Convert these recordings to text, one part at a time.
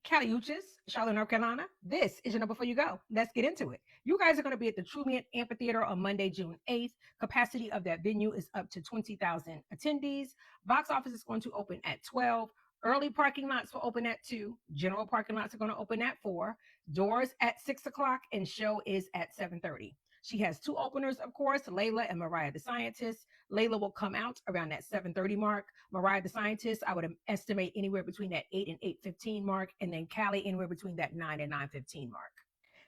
Callie Uchis, Charlotte, North Carolina. This is your number before you go. Let's get into it. You guys are going to be at the Trulient Amphitheater on Monday, June 8th. Capacity of that venue is up to 20,000 attendees. Box office is going to open at 12. Early parking lots will open at 2. General parking lots are going to open at 4. Doors at 6 o'clock and show is at 7:30. She has two openers, of course, Layla and Mariah the Scientist. Layla will come out around that 7:30 mark. Mariah the Scientist, I would estimate anywhere between that 8 and 8:15 mark, and then Callie anywhere between that 9 and 9:15 mark.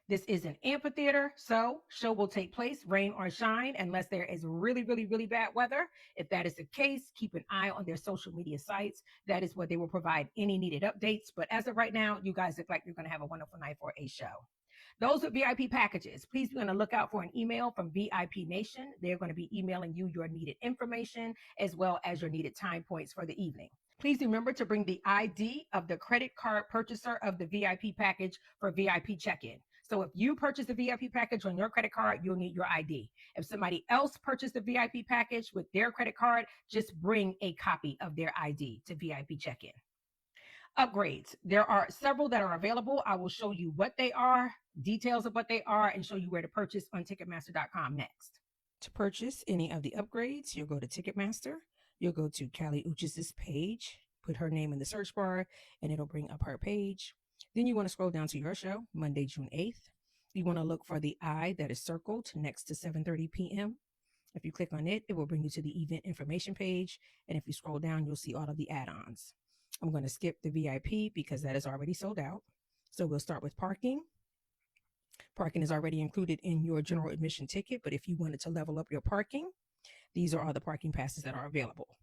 This is an amphitheater, so show will take place rain or shine unless there is really, really, really bad weather. If that is the case, keep an eye on their social media sites. That is where they will provide any needed updates. But as of right now, you guys look like you're going to have a wonderful night for a show. Those with VIP packages, please be on the lookout for an email from VIP Nation. They're going to be emailing you your needed information as well as your needed time points for the evening. Please remember to bring the ID of the credit card purchaser of the VIP package for VIP check-in. So if you purchase the VIP package on your credit card, you'll need your ID. If somebody else purchased the VIP package with their credit card, just bring a copy of their ID to VIP check-in. Upgrades. There are several that are available. I will show you what they are, details of what they are, and show you where to purchase on Ticketmaster.com next. To purchase any of the upgrades, you'll go to Ticketmaster. You'll go to Callie Uchis' page, put her name in the search bar, and it'll bring up her page. Then you want to scroll down to your show, Monday, June 8th. You want to look for the I that is circled next to 7:30 p.m. If you click on it, it will bring you to the event information page. And if you scroll down, you'll see all of the add-ons. I'm going to skip the VIP because that is already sold out. So we'll start with parking. Parking is already included in your general admission ticket, but if you wanted to level up your parking, these are all the parking passes that are available.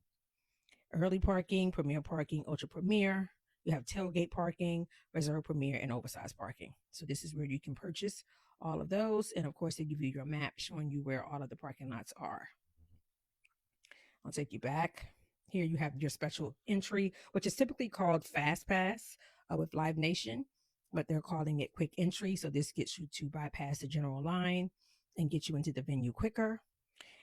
Early parking, premier parking, ultra premier. You have tailgate parking, reserve premier, and oversized parking. So this is where you can purchase all of those. And of course, they give you your map showing you where all of the parking lots are. I'll take you back. Here you have your special entry, which is typically called Fast Pass with Live Nation, but they're calling it Quick Entry. So this gets you to bypass the general line and get you into the venue quicker.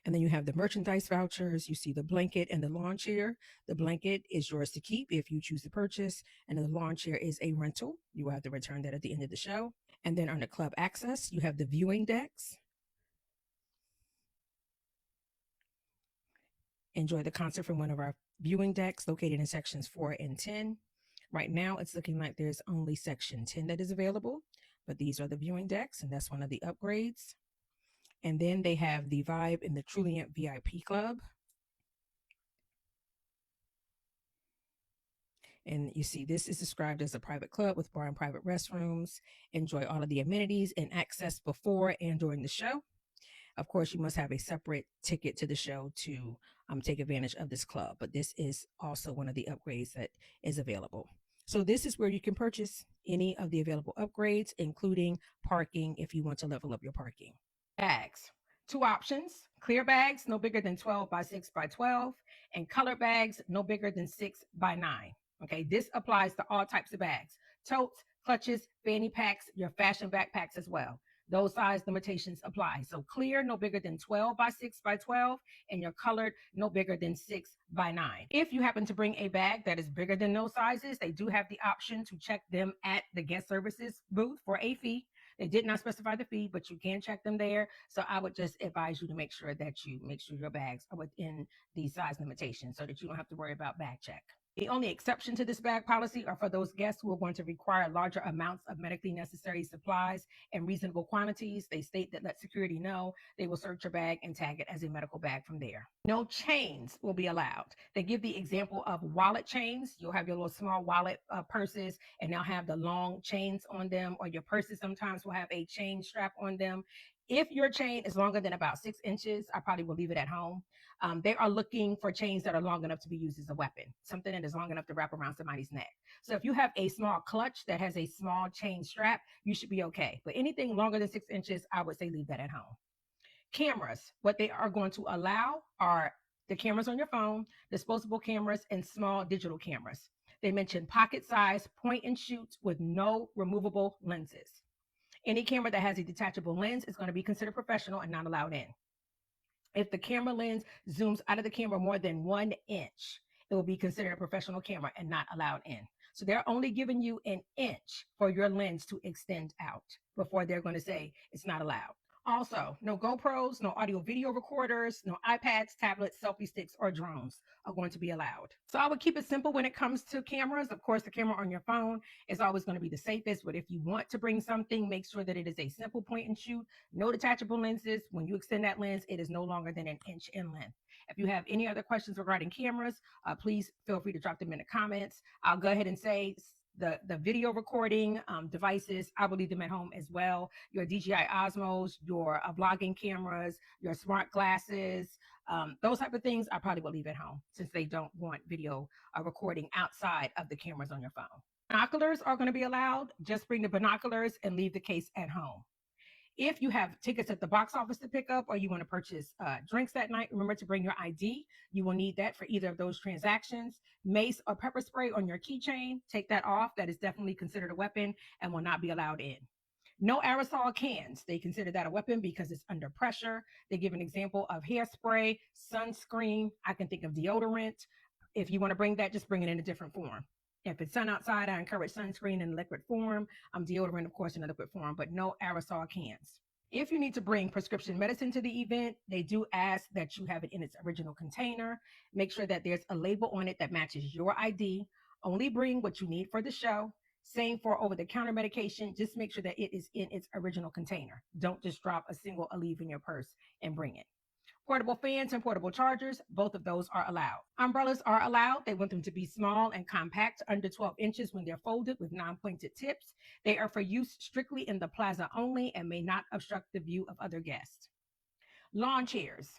And then you have the merchandise vouchers. You see the blanket and the lawn chair. The blanket is yours to keep if you choose to purchase, and the lawn chair is a rental. You will have to return that at the end of the show. And then under club access, you have the viewing decks. Enjoy the concert from one of our viewing decks located in sections 4 and 10. Right now, it's looking like there's only section 10 that is available, but these are the viewing decks, and that's one of the upgrades. And then they have the Vibe in the Trulient VIP Club. And you see, this is described as a private club with bar and private restrooms. Enjoy all of the amenities and access before and during the show. Of course, you must have a separate ticket to the show to take advantage of this club, but this is also one of the upgrades that is available. So this is where you can purchase any of the available upgrades, including parking if you want to level up your parking. Bags. Two options: clear bags, no bigger than 12 by 6 by 12, and color bags, no bigger than 6 by 9. Okay, this applies to all types of bags: totes, clutches, fanny packs, your fashion backpacks as well. Those size limitations apply. So clear, no bigger than 12 by 6 by 12, and your colored, no bigger than 6 by 9. If you happen to bring a bag that is bigger than those sizes, they do have the option to check them at the guest services booth for a fee. They did not specify the fee, but you can check them there. So I would just advise you to make sure your bags are within the size limitations so that you don't have to worry about bag check. The only exception to this bag policy are for those guests who are going to require larger amounts of medically necessary supplies in reasonable quantities. They state that let security know. They will search your bag and tag it as a medical bag from there. No chains will be allowed. They give the example of wallet chains. You'll have your little small wallet purses, and they'll have the long chains on them, or your purses sometimes will have a chain strap on them. If your chain is longer than about 6 inches, I probably will leave it at home. They are looking for chains that are long enough to be used as a weapon, something that is long enough to wrap around somebody's neck. So if you have a small clutch that has a small chain strap, you should be okay. But anything longer than 6 inches, I would say leave that at home. Cameras, what they are going to allow are the cameras on your phone, disposable cameras, and small digital cameras. They mention pocket size, point and shoot with no removable lenses. Any camera that has a detachable lens is going to be considered professional and not allowed in. If the camera lens zooms out of the camera more than 1 inch, it will be considered a professional camera and not allowed in. So they're only giving you an inch for your lens to extend out before they're going to say it's not allowed. Also, no GoPros, no audio video recorders, no iPads, tablets, selfie sticks, or drones are going to be allowed. So I would keep it simple when it comes to cameras. Of course, the camera on your phone is always going to be the safest, but if you want to bring something, make sure that it is a simple point and shoot, no detachable lenses. When you extend that lens, it is no longer than an inch in length. If you have any other questions regarding cameras, please feel free to drop them in the comments. I'll go ahead and say the video recording devices, I will leave them at home as well. Your DJI Osmos, your vlogging cameras, your smart glasses, those type of things, I probably will leave at home since they don't want video recording outside of the cameras on your phone. Binoculars are going to be allowed. Just bring the binoculars and leave the case at home. If you have tickets at the box office to pick up or you want to purchase drinks that night, remember to bring your ID. You will need that for either of those transactions. Mace or pepper spray on your keychain, take that off. That is definitely considered a weapon and will not be allowed in. No aerosol cans. They consider that a weapon because it's under pressure. They give an example of hairspray, sunscreen. I can think of deodorant. If you want to bring that, just bring it in a different form. If it's sun outside, I encourage sunscreen in liquid form. Deodorant, of course, in a liquid form, but no aerosol cans. If you need to bring prescription medicine to the event, they do ask that you have it in its original container. Make sure that there's a label on it that matches your ID. Only bring what you need for the show. Same for over-the-counter medication. Just make sure that it is in its original container. Don't just drop a single Aleve in your purse and bring it. Portable fans and portable chargers, both of those are allowed. Umbrellas are allowed. They want them to be small and compact, under 12 inches when they're folded with non-pointed tips. They are for use strictly in the plaza only and may not obstruct the view of other guests. Lawn chairs.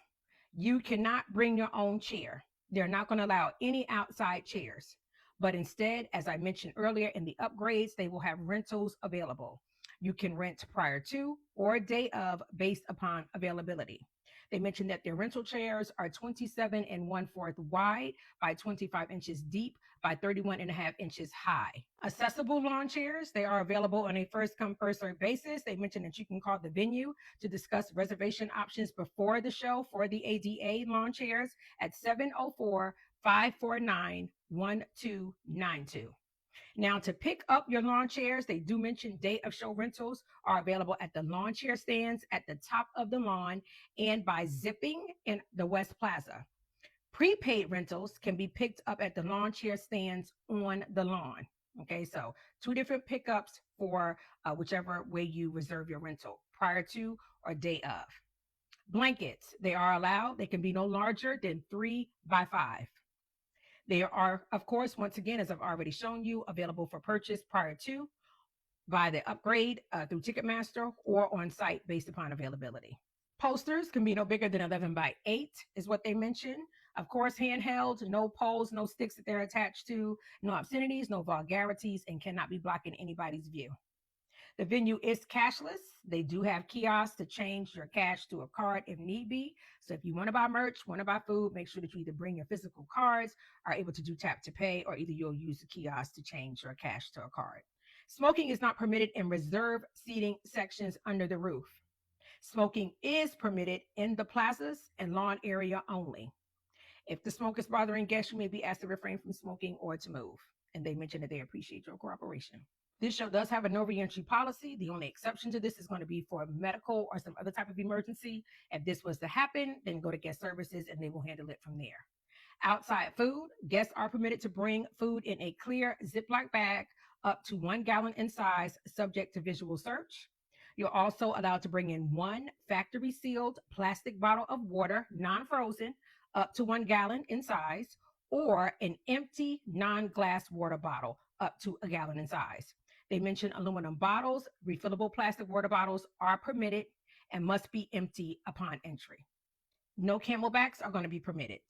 You cannot bring your own chair. They're not going to allow any outside chairs. But instead, as I mentioned earlier, in the upgrades, they will have rentals available. You can rent prior to or day of based upon availability. They mentioned that their rental chairs are 27 1/4 wide by 25 inches deep by 31.5 inches high. Accessible lawn chairs, they are available on a first come, first served basis. They mentioned that you can call the venue to discuss reservation options before the show for the ADA lawn chairs at 704-549-1292. Now, to pick up your lawn chairs, they do mention day of show rentals are available at the lawn chair stands at the top of the lawn and by Zipping in the West Plaza. Prepaid rentals can be picked up at the lawn chair stands on the lawn. Okay, so two different pickups for whichever way you reserve your rental, prior to or day of. Blankets, they are allowed. They can be no larger than 3 by 5. They are, of course, once again, as I've already shown you, available for purchase prior to, by the upgrade through Ticketmaster, or on site based upon availability. Posters can be no bigger than 11 by 8 is what they mentioned. Of course, handheld, no poles, no sticks that they're attached to, no obscenities, no vulgarities, and cannot be blocking anybody's view. The venue is cashless. They do have kiosks to change your cash to a card if need be. So if you want to buy merch, want to buy food, make sure that you either bring your physical cards, are able to do tap to pay, or either you'll use the kiosk to change your cash to a card. Smoking is not permitted in reserved seating sections under the roof. Smoking is permitted in the plazas and lawn area only. If the smoke is bothering guests, you may be asked to refrain from smoking or to move. And they mentioned that they appreciate your cooperation. This show does have a no reentry policy. The only exception to this is going to be for medical or some other type of emergency. If this was to happen, then go to guest services and they will handle it from there. Outside food, guests are permitted to bring food in a clear Ziploc bag up to 1 gallon in size, subject to visual search. You're also allowed to bring in 1 factory sealed plastic bottle of water, non-frozen, up to 1 gallon in size, or an empty non-glass water bottle up to 1 gallon in size. They mentioned aluminum bottles, refillable plastic water bottles are permitted and must be empty upon entry. No camelbacks are going to be permitted.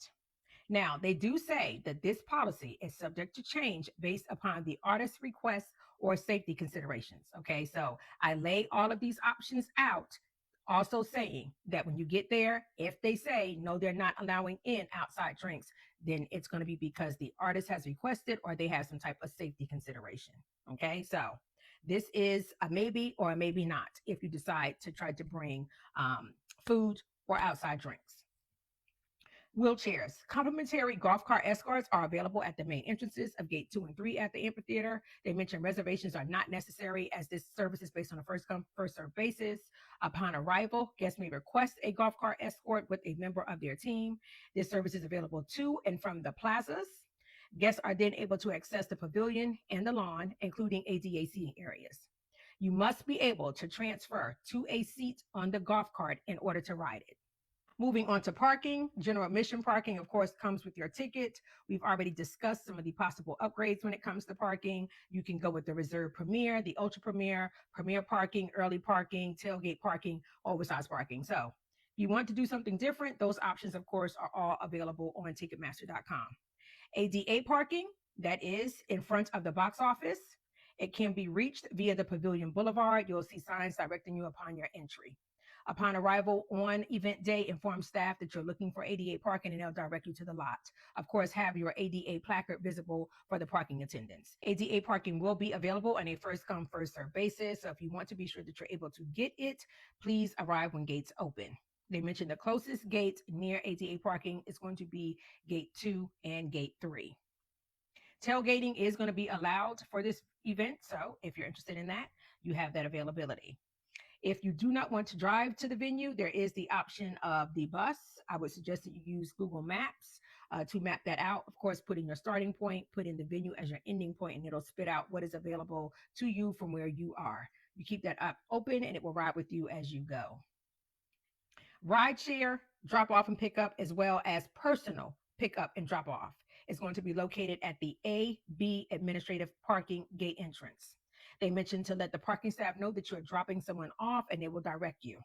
Now, they do say that this policy is subject to change based upon the artist's request or safety considerations. Okay, so I lay all of these options out, also saying that when you get there, if they say, no, they're not allowing in outside drinks, then it's going to be because the artist has requested or they have some type of safety consideration. Okay, so this is a maybe or a maybe not if you decide to try to bring food or outside drinks. Wheelchairs. Complimentary golf cart escorts are available at the main entrances of Gate 2 and 3 at the amphitheater. They mentioned reservations are not necessary as this service is based on a first come, first served basis. Upon arrival, guests may request a golf cart escort with a member of their team. This service is available to and from the plazas. Guests are then able to access the pavilion and the lawn, including ADA seating areas. You must be able to transfer to a seat on the golf cart in order to ride it. Moving on to parking, general admission parking, of course, comes with your ticket. We've already discussed some of the possible upgrades when it comes to parking. You can go with the Reserve Premier, the Ultra Premier, Premier parking, early parking, tailgate parking, oversized parking. So if you want to do something different, those options, of course, are all available on Ticketmaster.com. ADA parking, that is in front of the box office. It can be reached via the Pavilion Boulevard. You'll see signs directing you upon your entry. Upon arrival on event day, inform staff that you're looking for ADA parking and they'll direct you to the lot. Of course, have your ADA placard visible for the parking attendants. ADA parking will be available on a first come, first served basis. So if you want to be sure that you're able to get it, please arrive when gates open. They mentioned the closest gate near ADA parking is going to be Gate 2 and Gate 3. Tailgating is going to be allowed for this event. So if you're interested in that, you have that availability. If you do not want to drive to the venue, there is the option of the bus. I would suggest that you use Google Maps to map that out. Of course, put in your starting point, put in the venue as your ending point, and it'll spit out what is available to you from where you are. You keep that app open and it will ride with you as you go. Rideshare, drop off and pick up, as well as personal pickup and drop off, is going to be located at the A-B Administrative Parking Gate entrance. They mentioned to let the parking staff know that you're dropping someone off and they will direct you.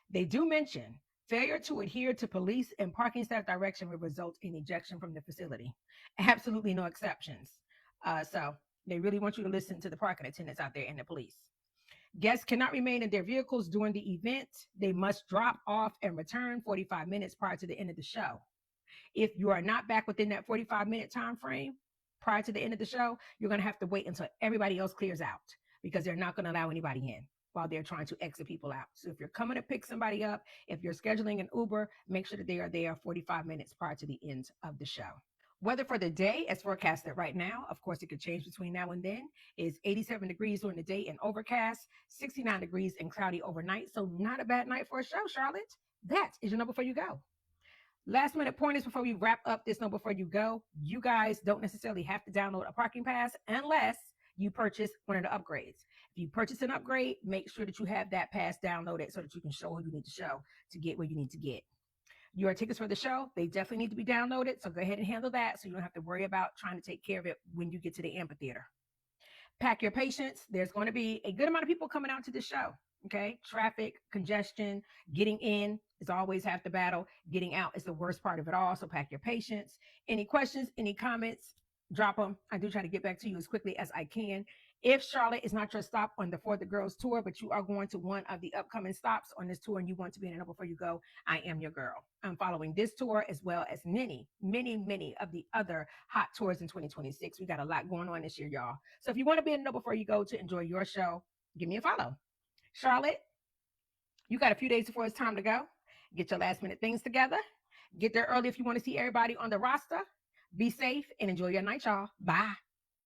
They do mention failure to adhere to police and parking staff direction will result in ejection from the facility. Absolutely no exceptions. So they really want you to listen to the parking attendants out there and the police. Guests cannot remain in their vehicles during the event. They must drop off and return 45 minutes prior to the end of the show. If you are not back within that 45-minute time frame prior to the end of the show, you're going to have to wait until everybody else clears out because they're not going to allow anybody in while they're trying to exit people out. So if you're coming to pick somebody up, if you're scheduling an Uber, make sure that they are there 45 minutes prior to the end of the show. Weather for the day, as forecasted right now, of course, it could change between now and then, is 87 degrees during the day and overcast, 69 degrees and cloudy overnight. So not a bad night for a show, Charlotte. That is your Know Before You Go. Last minute pointers before we wrap up this Know Before You Go. You guys don't necessarily have to download a parking pass unless you purchase one of the upgrades. If you purchase an upgrade, make sure that you have that pass downloaded so that you can show who you need to show to get where you need to get. Your tickets for the show, they definitely need to be downloaded. So go ahead and handle that so you don't have to worry about trying to take care of it when you get to the amphitheater. Pack your patience. There's going to be a good amount of people coming out to the show. Okay. Traffic, congestion, getting in is always half the battle. Getting out is the worst part of it all. So pack your patience. Any questions, any comments, drop them. I do try to get back to you as quickly as I can. If Charlotte is not your stop on the For the Girls tour, but you are going to one of the upcoming stops on this tour and you want to be in a Know Before You Go, I am your girl. I'm following this tour as well as many, many, many of the other hot tours in 2026. We got a lot going on this year, y'all. So if you want to be in a Know Before You Go to enjoy your show, give me a follow. Charlotte, you got a few days before it's time to go. Get your last minute things together. Get there early if you want to see everybody on the roster. Be safe and enjoy your night, y'all. Bye.